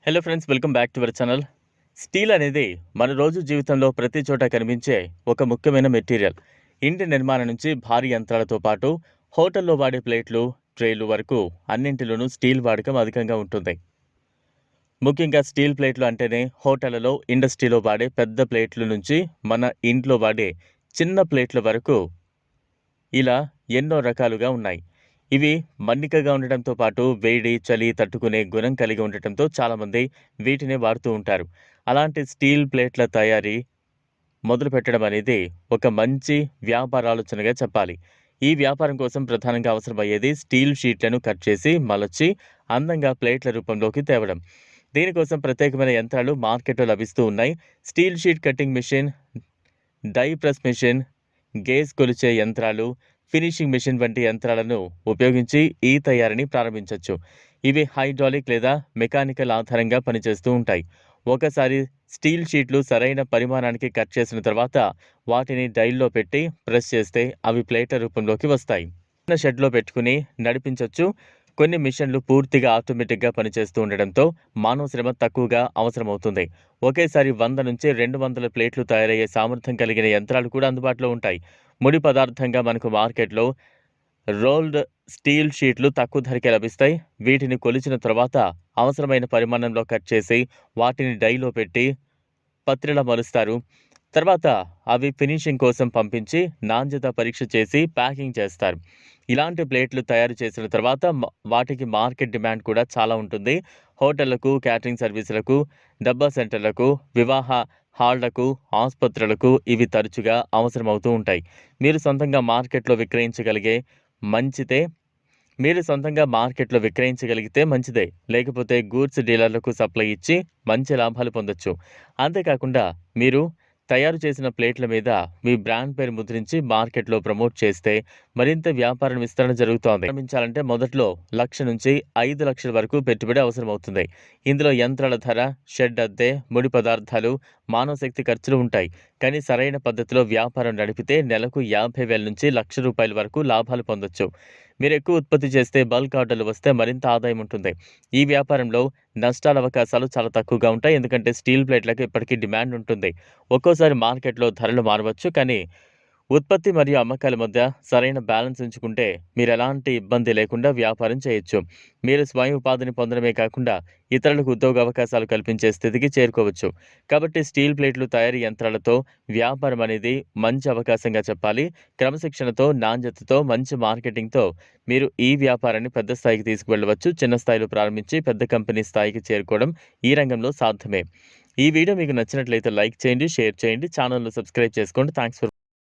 Hello friends, welcome back to our channel. Steel అనేది మన రోజు జీవితంలో ప్రతి చోట కనిపించే ఒక ముఖ్యమైన మెటీరియల్. ఇంటి నిర్మాణం నుంచి భారీ యంత్రాలతో పాటు హోటల్లో వాడే ప్లేట్లు, ట్రేలు వరకు అన్నింటిలోనూ స్టీల్ వాడకం అధికంగా ఉంటుంది. ముఖ్యంగా స్టీల్ ప్లేట్లు అంటేనే హోటళ్లలో, ఇండస్ట్రీలో వాడే పెద్ద ప్లేట్ల నుంచి మన ఇంట్లో వాడే చిన్న ప్లేట్ల వరకు ఇలా ఎన్నో రకాలుగా ఉన్నాయి. ఇవి మన్నికగా ఉండటంతో పాటు వేడి, చలి తట్టుకునే గుణం కలిగి ఉండటంతో చాలామంది వీటినే వాడుతూ ఉంటారు. అలాంటి స్టీల్ ప్లేట్ల తయారీ మొదలుపెట్టడం అనేది ఒక మంచి వ్యాపారాలోచనగా చెప్పాలి. ఈ వ్యాపారం కోసం ప్రధానంగా అవసరమయ్యేది స్టీల్ షీట్లను కట్ చేసి, మలచి అందంగా ప్లేట్ల రూపంలోకి తేవడం. దీనికోసం ప్రత్యేకమైన యంత్రాలు మార్కెట్లో లభిస్తూ ఉన్నాయి. Steel sheet cutting machine, die press machine, gauge కొలిచే యంత్రాలు, ఫినిషింగ్ మెషిన్ వంటి యంత్రాలను ఉపయోగించి ఈ తయారీని ప్రారంభించవచ్చు. ఇవి హైడ్రాలిక్ లేదా మెకానికల్ ఆధారంగా పనిచేస్తూ ఉంటాయి. ఒకసారి స్టీల్ షీట్లు సరైన పరిమాణానికి కట్ చేసిన తర్వాత వాటిని డైల్లో పెట్టి ప్రెస్ చేస్తే అవి ప్లేట్ల రూపంలోకి వస్తాయి. చిన్న షెడ్లో పెట్టుకుని నడిపించవచ్చు. కొన్ని మిషన్లు పూర్తిగా ఆటోమేటిక్గా పనిచేస్తూ ఉండడంతో మానవ శ్రమ తక్కువగా అవసరమవుతుంది. ఒకేసారి 100 నుంచి 200 ప్లేట్లు తయారయ్యే సామర్థ్యం కలిగిన యంత్రాలు కూడా అందుబాటులో ఉంటాయి. ముడి పదార్థంగా మనకు మార్కెట్లో రోల్డ్ స్టీల్ షీట్లు తక్కువ ధరకే లభిస్తాయి. వీటిని కొలిచిన తర్వాత అవసరమైన పరిమాణంలో కట్ చేసి వాటిని డైలో పెట్టి పత్రిలా మలుస్తారు. తర్వాత అవి ఫినిషింగ్ కోసం పంపించి నాణ్యత పరీక్ష చేసి ప్యాకింగ్ చేస్తారు. ఇలాంటి ప్లేట్లు తయారు చేసిన తర్వాత వాటికి మార్కెట్ డిమాండ్ కూడా చాలా ఉంటుంది. హోటళ్లకు, క్యాటరింగ్ సర్వీసులకు, డబ్బా సెంటర్లకు, వివాహ హాళ్లకు, ఆసుపత్రులకు ఇవి తరచుగా అవసరమవుతూ ఉంటాయి. మీరు సొంతంగా మార్కెట్లో విక్రయించగలిగితే మంచిదే. లేకపోతే గూడ్స్ డీలర్లకు సప్లై ఇచ్చి మంచి లాభాలు పొందొచ్చు. అంతేకాకుండా మీరు తయారు చేసిన ప్లేట్ల మీద మీ బ్రాండ్ పేరు ముద్రించి మార్కెట్లో ప్రమోట్ చేస్తే మరింత వ్యాపారం విస్తరణ జరుగుతోంది. ప్రారంభించాలంటే మొదట్లో 1,00,000 నుంచి 5,00,000 వరకు పెట్టుబడి అవసరమవుతుంది. ఇందులో యంత్రాల ధర, షెడ్ అద్దె, ముడి పదార్థాలు, మానవ శక్తి ఖర్చులు ఉంటాయి. కానీ సరైన పద్ధతిలో వ్యాపారం నడిపితే నెలకు 50,000 నుంచి ₹1,00,000 వరకు లాభాలు పొందొచ్చు. మీరు ఎక్కువ ఉత్పత్తి చేస్తే బల్క్ ఆర్డర్లు వస్తే మరింత ఆదాయం ఉంటుంది. ఈ వ్యాపారంలో నష్టాల అవకాశాలు చాలా తక్కువగా ఉంటాయి. ఎందుకంటే స్టీల్ ప్లేట్లకు ఇప్పటికీ డిమాండ్ ఉంటుంది. ఒక్కోసారి మార్కెట్లో ధరలు మారవచ్చు. కానీ ఉత్పత్తి మరియు అమ్మకాల మధ్య సరైన బ్యాలెన్స్ ఉంచుకుంటే మీరు ఎలాంటి ఇబ్బంది లేకుండా వ్యాపారం చేయొచ్చు. మీరు స్వయం ఉపాధిని పొందడమే కాకుండా ఇతరులకు ఉద్యోగ అవకాశాలు కల్పించే స్థితికి చేరుకోవచ్చు. కాబట్టి స్టీల్ ప్లేట్లు తయారీ యంత్రాలతో వ్యాపారం అనేది మంచి అవకాశంగా చెప్పాలి. క్రమశిక్షణతో, నాణ్యతతో, మంచి మార్కెటింగ్తో మీరు ఈ వ్యాపారాన్ని పెద్ద స్థాయికి తీసుకువెళ్ళవచ్చు. చిన్న స్థాయిలో ప్రారంభించి పెద్ద కంపెనీ స్థాయికి చేరుకోవడం ఈ రంగంలో సాధ్యమే. ఈ వీడియో మీకు నచ్చినట్లయితే లైక్ చేయండి, షేర్ చేయండి, ఛానల్ను సబ్స్క్రైబ్ చేసుకోండి. Thanks for